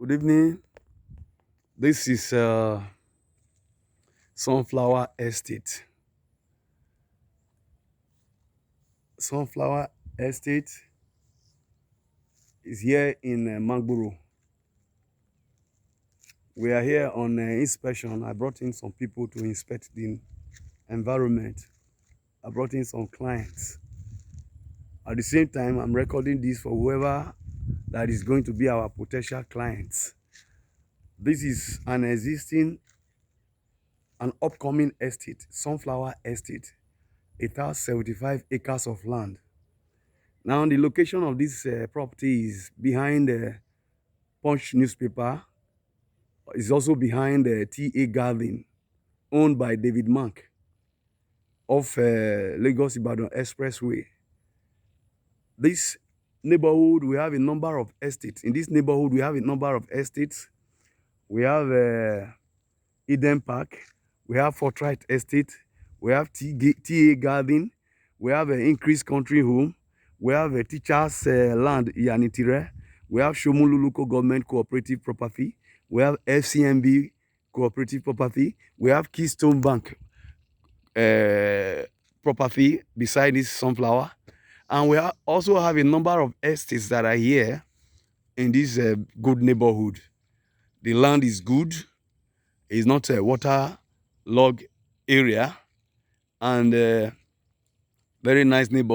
Good evening. This is Sunflower Estate. Sunflower Estate is here in Magboro. We are here on inspection. I brought in some people to inspect the environment. I brought in some clients. At the same time, I'm recording this for whoever that is going to be our potential clients. This is an upcoming estate, Sunflower Estate. It has 75 acres of land. Now, the location of this property is behind the Punch newspaper. It's also behind the TA Garden, owned by David Mark of Lagos Ibadan Expressway. This neighborhood, we have a number of estates. In this neighborhood, we have a number of estates. We have Eden Park. We have Fortright Estate. We have TA Garden. We have Increased Country Home. We have a teacher's land, Yanitire. We have Shomulu Local Government Cooperative Property. We have FCMB Cooperative Property. We have Keystone Bank property beside this Sunflower. And we also have a number of estates that are here in this good neighborhood. The land is good. It's not a waterlogged area. And very nice neighborhood.